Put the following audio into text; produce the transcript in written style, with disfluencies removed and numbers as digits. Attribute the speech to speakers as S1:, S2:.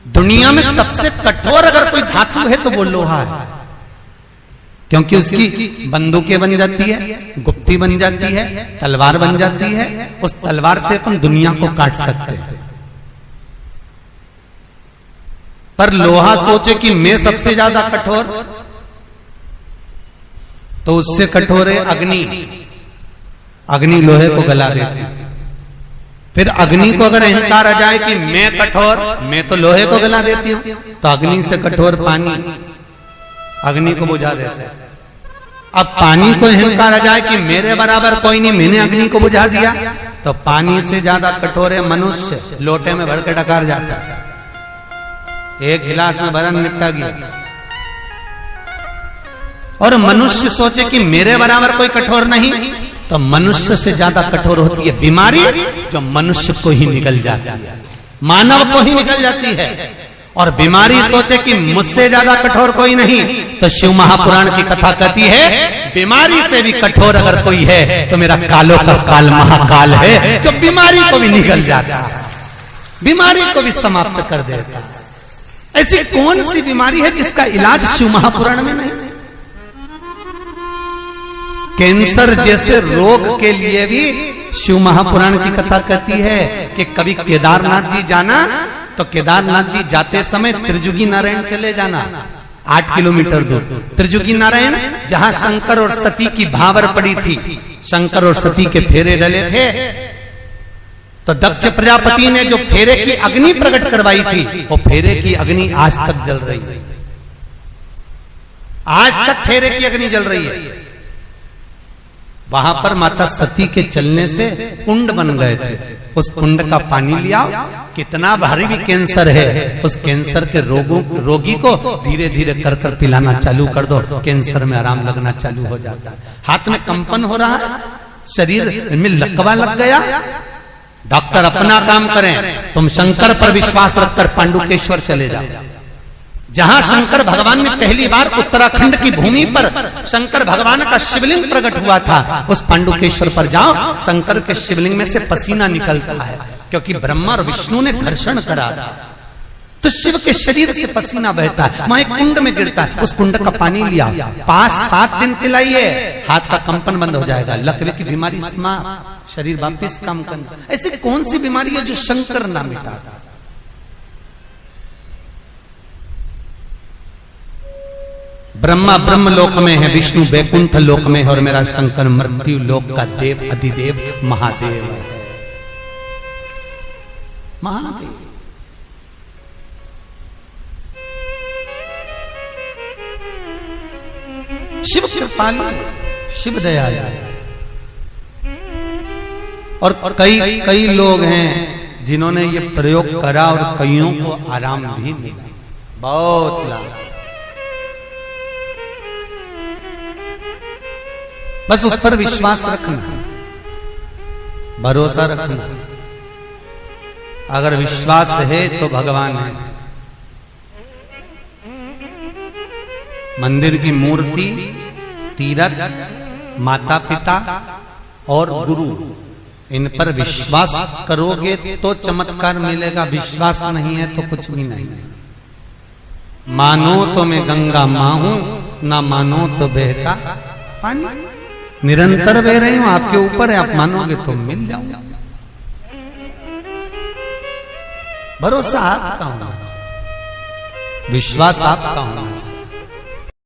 S1: दुनिया में सबसे कठोर अगर कोई धातु है तो वो लोहा है, क्योंकि उसकी बंदूकें बन जाती है, गुप्ती बन जाती है, तलवार बन जाती है। उस तलवार से अपन दुनिया को काट सकते हैं। पर लोहा सोचे कि मैं सबसे ज्यादा कठोर, तो उससे कठोर है अग्नि। अग्नि लोहे को गला देती है। फिर अग्नि को अगर अहंकार आ जाए कि मैं कठोर, मैं तो लोहे को गला देती हूं, तो अग्नि से कठोर पानी अग्नि को बुझा देता है। अब पानी को अहंकार आ जाए कि मेरे बराबर कोई नहीं, मैंने अग्नि को बुझा दिया, तो पानी से ज्यादा कठोर है मनुष्य, लोटे में भर के डकार जाता है। एक गिलास में भरा निपटा गया। और मनुष्य सोचे कि मेरे बराबर कोई कठोर नहीं, तो मनुष्य से ज्यादा कठोर होती है बीमारी, जो मनुष्य को ही निकल जाती है, मानव को ही निकल जाती है। और बीमारी सोचे कि मुझसे ज्यादा कठोर कोई नहीं, तो शिव महापुराण की कथा कहती है बीमारी से भी कठोर अगर कोई है तो मेरा कालो का काल महाकाल है, जो बीमारी को भी निकल जाता है, बीमारी को भी समाप्त कर देता। ऐसी कौन सी बीमारी है जिसका इलाज शिव महापुराण में नहीं? कैंसर जैसे रोग के लिए भी शिव महापुराण की कथा कहती है कि कभी केदारनाथ जी जाना, तो केदारनाथ जी जाते समय त्रिजुगी नारायण चले जाना, 8 किलोमीटर दूर। त्रिजुगी नारायण जहां शंकर और सती की भावर पड़ी थी, शंकर और सती के फेरे डले थे, तो दक्ष प्रजापति ने जो फेरे की अग्नि प्रकट करवाई थी, वो फेरे की अग्नि आज तक जल रही है। आज तक फेरे की अग्नि जल रही है। वहां पर माता सती के चलने से कुंड बन गए थे। उस कुंड का पानी लिया, कितना भारी भी कैंसर है, उस कैंसर के रोगी को धीरे धीरे कर कर पिलाना चालू कर दो, कैंसर में आराम लगना चालू हो जाता है। हाथ में कंपन हो रहा है, शरीर में लकवा लग गया, डॉक्टर अपना काम करें, तुम शंकर पर विश्वास रखकर पांडुकेश्वर चले जाओ। जहां शंकर भगवान ने पहली बार उत्तराखंड की भूमि पर शंकर भगवान का शिवलिंग प्रकट हुआ था, उस पांडुकेश्वर पर जाओ, शंकर के शिवलिंग में से पसीना निकलता है, क्योंकि ब्रह्मा और विष्णु ने घर्षण करा था, तो शिव के शरीर से पसीना बहता है, वहां एक कुंड में गिरता है। उस कुंड का पानी लिया, 5-7 दिन पिलाइए, हाथ का कंपन बंद हो जाएगा, लकवे की बीमारी समाप्त, शरीर वापिस काम करना। ऐसी कौन सी बीमारी है जो शंकर ना मिटाता? ब्रह्मा ब्रह्म लोक में है, विष्णु वैकुंठ लोक में है, और मेरा शंकर मृत्यु लोक का देव अधिदेव महादेव है। महादेव शिव कृपालु, शिव दयालु। और कई लोग हैं जिन्होंने ये प्रयोग करा और कईयों को आराम भी मिला, बहुत लाभ। बस उस पर विश्वास रखना, भरोसा रखना। अगर विश्वास है तो भगवान है। मंदिर की मूर्ति, तीर्थ, माता पिता और गुरु, इन पर विश्वास करोगे तो चमत्कार मिलेगा, विश्वास नहीं है तो कुछ भी नहीं। मानो तो मैं गंगा मां हूं, ना मानो तो बहता पानी। निरंतर बह रही हूं, आपके ऊपर है, आप मानोगे तो मिल जाऊंगा। भरोसा आपका होना चाहिए, विश्वास आपका होना चाहिए।